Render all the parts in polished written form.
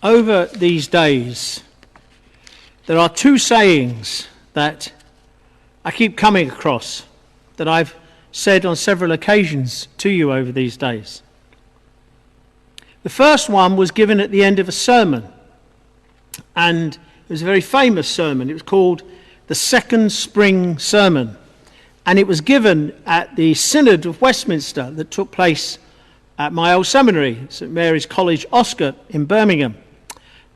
over these days, there are two sayings that I keep coming across that I've said on several occasions to you over these days. The first one was given at the end of a sermon, and it was a very famous sermon. It was called the Second Spring Sermon, and it was given at the Synod of Westminster that took place at my old seminary, St Mary's College, Oscott in Birmingham.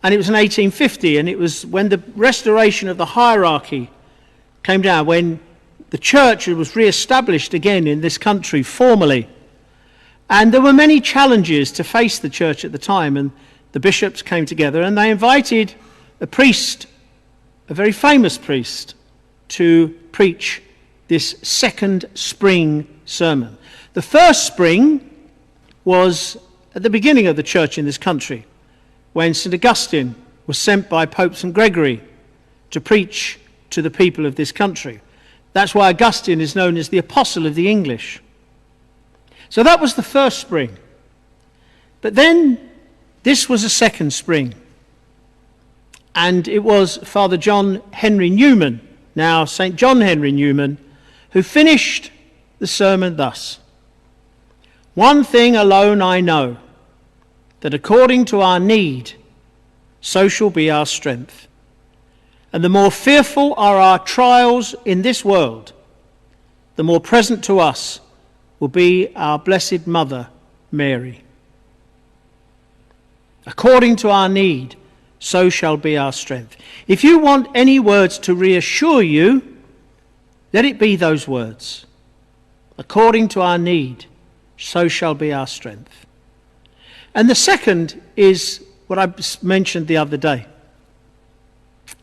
And it was in 1850, and it was when the restoration of the hierarchy came down, when the church was re-established again in this country formally. And there were many challenges to face the church at the time, and the bishops came together and they invited a priest, a very famous priest, to preach this second spring sermon. The first spring was at the beginning of the church in this country, when St Augustine was sent by Pope St Gregory to preach to the people of this country. That's why Augustine is known as the Apostle of the English. So that was the first spring. But then this was a second spring. And it was Father John Henry Newman, now St John Henry Newman, who finished the sermon thus: "One thing alone I know, that according to our need, so shall be our strength. And the more fearful are our trials in this world, the more present to us will be our Blessed Mother, Mary. According to our need, so shall be our strength." If you want any words to reassure you, let it be those words. According to our need, so shall be our strength. And the second is what I mentioned the other day.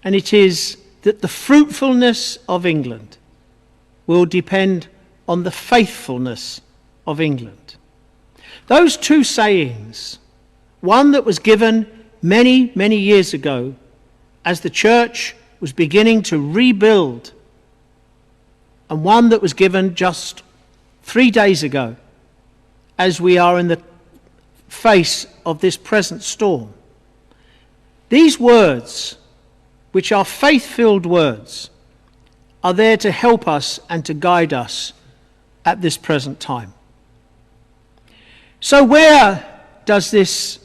And it is that the fruitfulness of England will depend on the faithfulness of England. Those two sayings, one that was given many, many years ago as the church was beginning to rebuild, and one that was given just 3 days ago as we are in the face of this present storm. These words, which are faith-filled words, are there to help us and to guide us at this present time. So where does this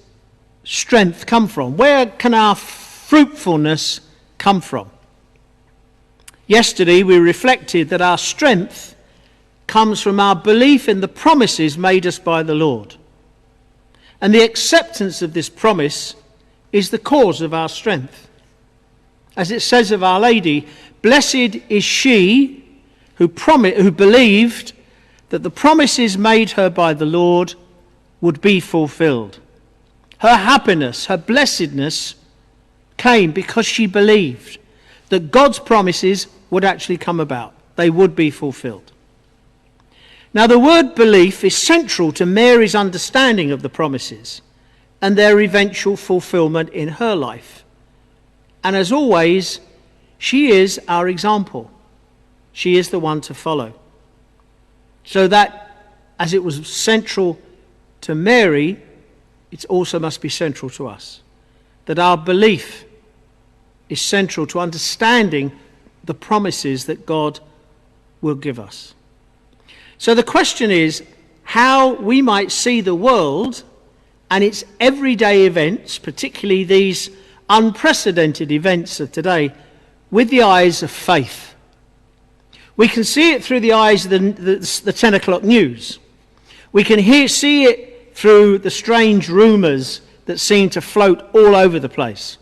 strength come from? Where can our fruitfulness come from? Yesterday we reflected that our strength comes from our belief in the promises made us by the Lord. And the acceptance of this promise is the cause of our strength. As it says of Our Lady, "Blessed is she who believed that the promises made her by the Lord would be fulfilled." Her happiness, her blessedness came because she believed that God's promises would actually come about. They would be fulfilled. Now, the word belief is central to Mary's understanding of the promises and their eventual fulfillment in her life. And as always, she is our example. She is the one to follow. So that, as it was central to Mary, it also must be central to us. That our belief is central to understanding the promises that God will give us. So the question is how we might see the world and its everyday events, particularly these unprecedented events of today, with the eyes of faith. We can see it through the eyes of the 10 o'clock news. We can see it through the strange rumours that seem to float all over the place.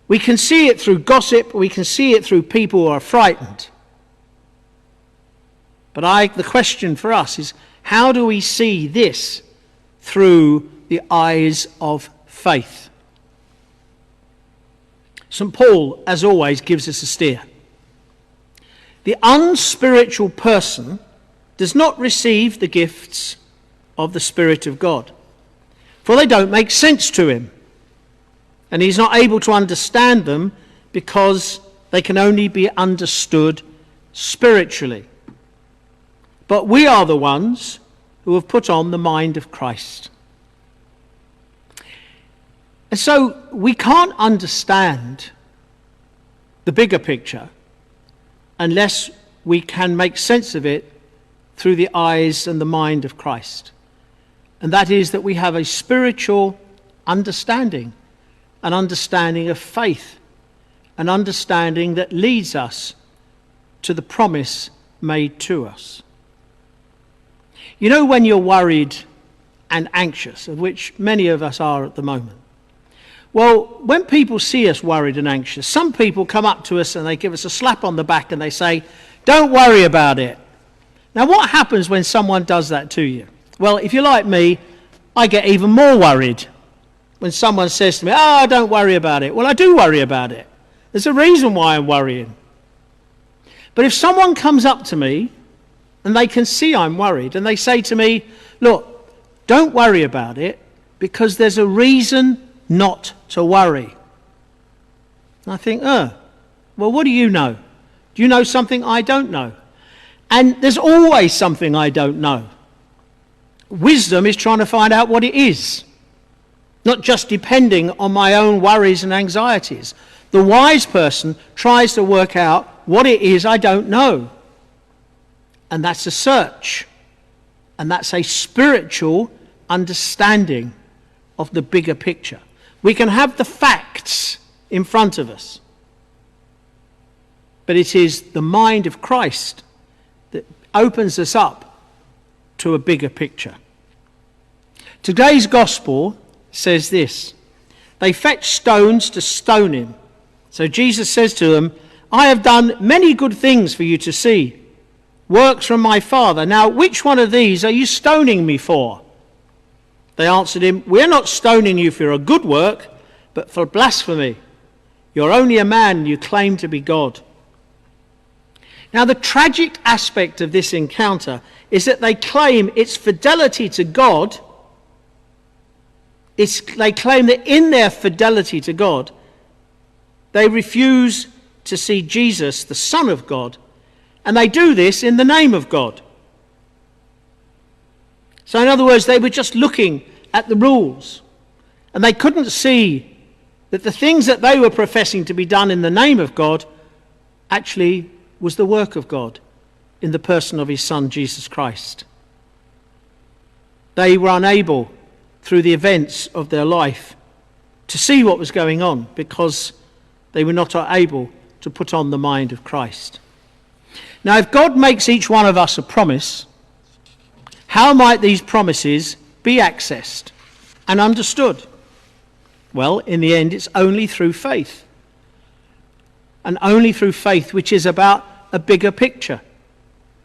We can see it through gossip. We can see it through people who are frightened. But the question for us is, how do we see this through the eyes of faith? St. Paul, as always, gives us a steer. The unspiritual person does not receive the gifts of the Spirit of God, for they don't make sense to him, and he's not able to understand them because they can only be understood spiritually. But we are the ones who have put on the mind of Christ. And so we can't understand the bigger picture unless we can make sense of it through the eyes and the mind of Christ. And that is that we have a spiritual understanding, an understanding of faith, an understanding that leads us to the promise made to us. You know, when you're worried and anxious, of which many of us are at the moment, well, when people see us worried and anxious, some people come up to us and they give us a slap on the back and they say, "Don't worry about it." Now, what happens when someone does that to you? Well, if you're like me, I get even more worried when someone says to me, "Oh, don't worry about it." Well, I do worry about it. There's a reason why I'm worrying. But if someone comes up to me and they can see I'm worried and they say to me, "Look, don't worry about it because there's a reason not to worry." And I think, well, what do you know? Do you know something I don't know? And there's always something I don't know. Wisdom is trying to find out what it is, not just depending on my own worries and anxieties. The wise person tries to work out what it is I don't know. And that's a search. And that's a spiritual understanding of the bigger picture. We can have the facts in front of us, but it is the mind of Christ that opens us up to a bigger picture. Today's gospel says this: they fetched stones to stone him. So Jesus says to them, "I have done many good things for you to see, works from my Father. Now, which one of these are you stoning me for?" They answered him, "We're not stoning you for a good work, but for blasphemy. You're only a man and you claim to be God." Now, the tragic aspect of this encounter is that they claim it's fidelity to God. They claim that in their fidelity to God, they refuse to see Jesus, the Son of God, and they do this in the name of God. So in other words, they were just looking at the rules, and they couldn't see that the things that they were professing to be done in the name of God actually was the work of God in the person of his Son, Jesus Christ. They were unable, through the events of their life, to see what was going on because they were not able to put on the mind of Christ. Now, if God makes each one of us a promise, how might these promises be accessed and understood? Well, in the end, it's only through faith. And only through faith, which is about a bigger picture.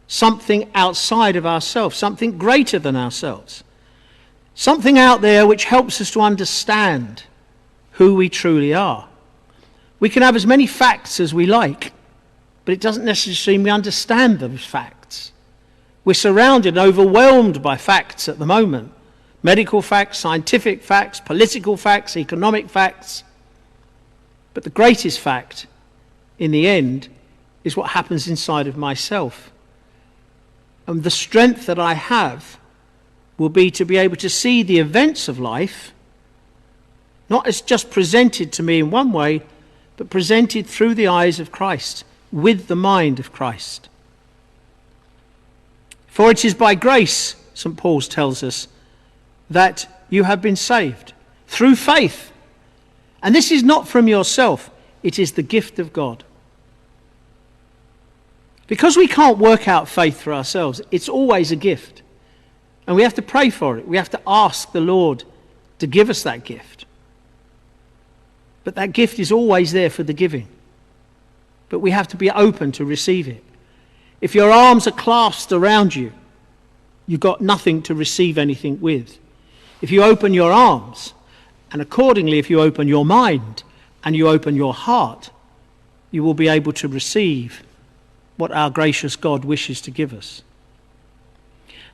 Something outside of ourselves, something greater than ourselves. Something out there which helps us to understand who we truly are. We can have as many facts as we like, but it doesn't necessarily mean we understand those facts. We're surrounded and overwhelmed by facts at the moment. Medical facts, scientific facts, political facts, economic facts. But the greatest fact, in the end, is what happens inside of myself. And the strength that I have will be to be able to see the events of life, not as just presented to me in one way, but presented through the eyes of Christ, with the mind of Christ. For it is by grace, St. Paul tells us, that you have been saved through faith. And this is not from yourself, it is the gift of God. Because we can't work out faith for ourselves, it's always a gift. And we have to pray for it. We have to ask the Lord to give us that gift. But that gift is always there for the giving. But we have to be open to receive it. If your arms are clasped around you, you've got nothing to receive anything with. If you open your arms, and accordingly if you open your mind and you open your heart, you will be able to receive what our gracious God wishes to give us.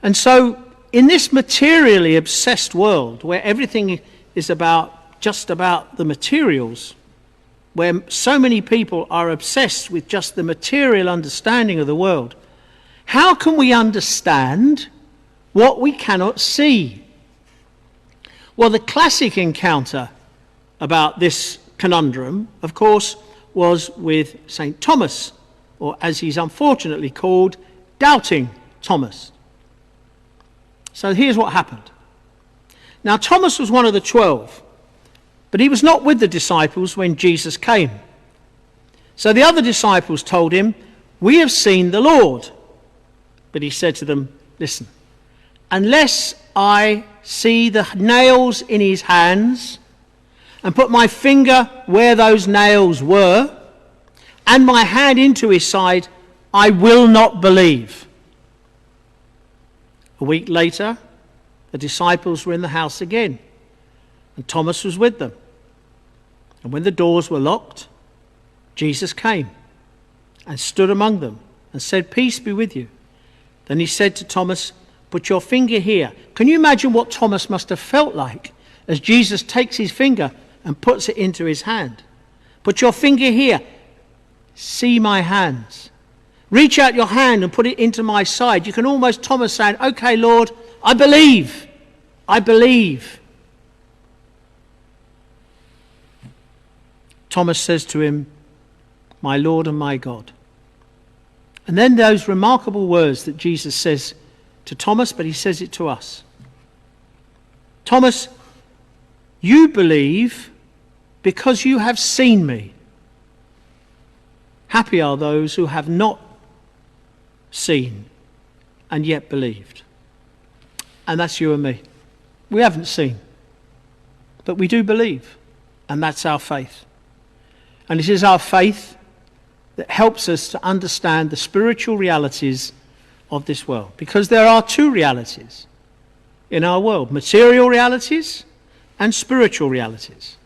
And so, in this materially obsessed world, where everything is just about the materials, where so many people are obsessed with just the material understanding of the world, how can we understand what we cannot see? Well, the classic encounter about this conundrum, of course, was with St. Thomas, or as he's unfortunately called, Doubting Thomas. So here's what happened. Now, Thomas was one of the 12, but he was not with the disciples when Jesus came. So the other disciples told him, "We have seen the Lord." But he said to them, "Listen, unless I see the nails in his hands and put my finger where those nails were and my hand into his side, I will not believe." A week later, the disciples were in the house again, and Thomas was with them. And when the doors were locked, Jesus came and stood among them and said, "Peace be with you." Then he said to Thomas, "Put your finger here." Can you imagine what Thomas must have felt like as Jesus takes his finger and puts it into his hand? "Put your finger here. See my hands. Reach out your hand and put it into my side." You can almost Thomas saying, "Okay, Lord, I believe. I believe." Thomas says to him, "My Lord and my God." And then those remarkable words that Jesus says to Thomas, but he says it to us. "Thomas, you believe because you have seen me. Happy are those who have not seen and yet believed." And that's you and me. We haven't seen, but we do believe, and that's our faith. And it is our faith that helps us to understand the spiritual realities of this world. Because there are two realities in our world: material realities and spiritual realities.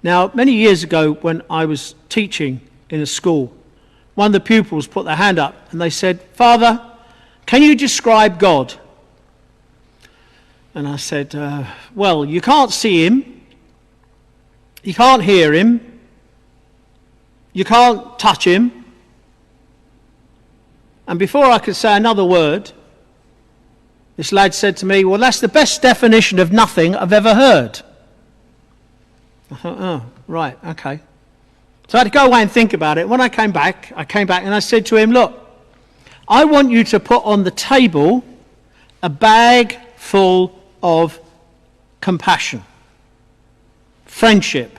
Now, many years ago when I was teaching in a school, one of the pupils put their hand up and they said, "Father, can you describe God?" And I said, well, you can't see him, you can't hear him, you can't touch him. And before I could say another word, this lad said to me, "Well, that's the best definition of nothing I've ever heard." I thought, oh, right, okay. So I had to go away and think about it. When I came back and I said to him, "Look, I want you to put on the table a bag full of compassion, friendship,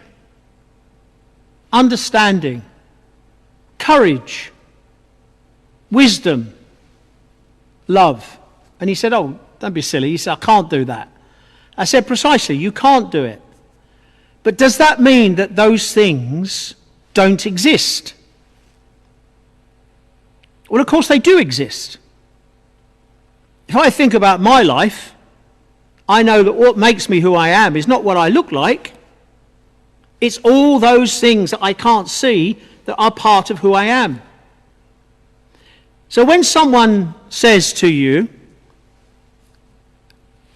understanding, courage, wisdom, love." And he said, "Oh, don't be silly." He said, "I can't do that." I said, "Precisely, you can't do it. But does that mean that those things don't exist?" Well, of course they do exist. If I think about my life, I know that what makes me who I am is not what I look like. It's all those things that I can't see that are part of who I am. So when someone says to you,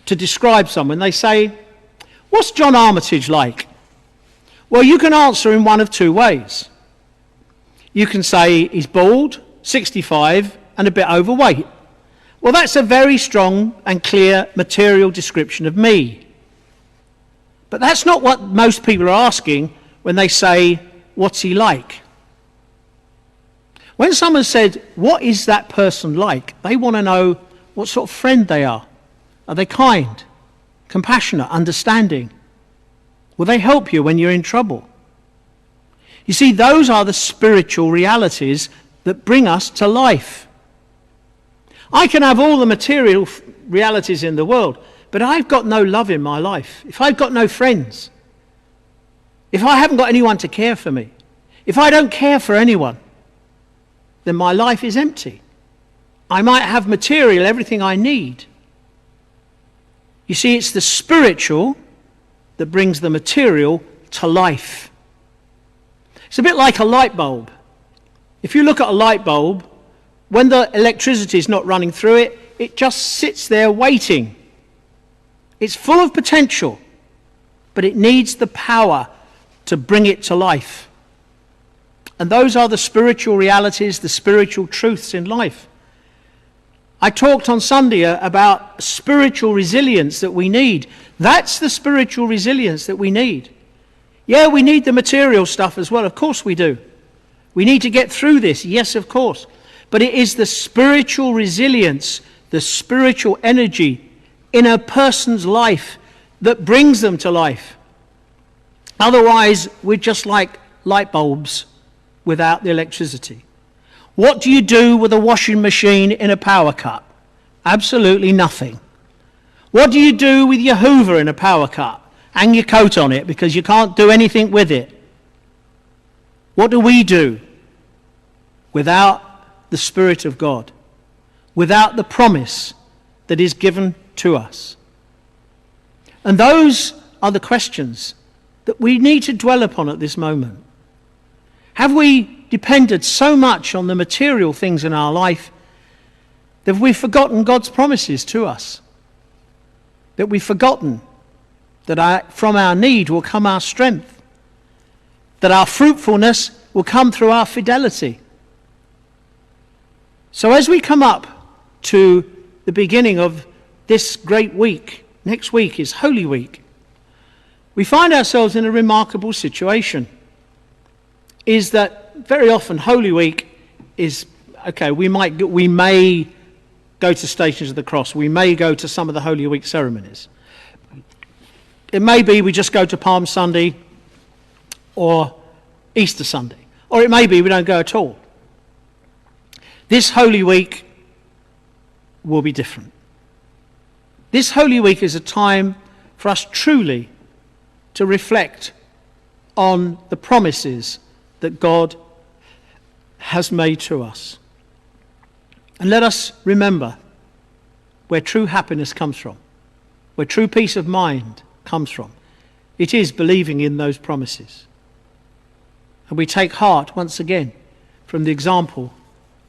to describe someone, they say, "What's John Armitage like?" Well, you can answer in one of two ways. You can say he's bald, 65, and a bit overweight. Well, that's a very strong and clear material description of me. But that's not what most people are asking when they say, "What's he like?" When someone said, "What is that person like?" they want to know what sort of friend they are. Are they kind, compassionate, understanding? Will they help you when you're in trouble? You see, those are the spiritual realities that bring us to life. I can have all the material realities in the world, but I've got no love in my life, if I've got no friends, if I haven't got anyone to care for me, if I don't care for anyone, then my life is empty. I might have material, everything I need. You see, it's the spiritual that brings the material to life. It's a bit like a light bulb. If you look at a light bulb, when the electricity is not running through it, it just sits there waiting. It's full of potential, but it needs the power to bring it to life. And those are the spiritual realities, the spiritual truths in life. I talked on Sunday about spiritual resilience that we need. That's the spiritual resilience that we need. Yeah, we need the material stuff as well. Of course we do. We need to get through this. Yes, of course. But it is the spiritual resilience, the spiritual energy in a person's life that brings them to life. Otherwise, we're just like light bulbs without the electricity. What do you do with a washing machine in a power cut? Absolutely nothing. What do you do with your Hoover in a power cut? Hang your coat on it because you can't do anything with it. What do we do without the Spirit of God, without the promise that is given to us? And those are the questions that we need to dwell upon at this moment. Have we depended so much on the material things in our life that we've forgotten God's promises to us? That we've forgotten that from our need will come our strength, that our fruitfulness will come through our fidelity. So as we come up to the beginning of this great week, next week is Holy Week, we find ourselves in a remarkable situation. Is that very often Holy Week is, okay, we may go to Stations of the Cross, we may go to some of the Holy Week ceremonies. It may be we just go to Palm Sunday or Easter Sunday, or it may be we don't go at all. This Holy Week will be different. This Holy Week is a time for us truly to reflect on the promises that God has made to us. And let us remember where true happiness comes from, where true peace of mind comes from. It is believing in those promises. And we take heart once again from the example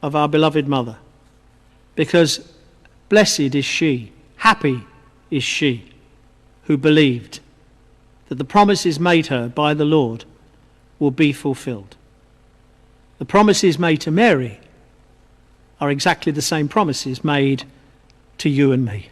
of our beloved mother, because blessed is she, happy is she who believed that the promises made her by the Lord will be fulfilled. The promises made to Mary are exactly the same promises made to you and me.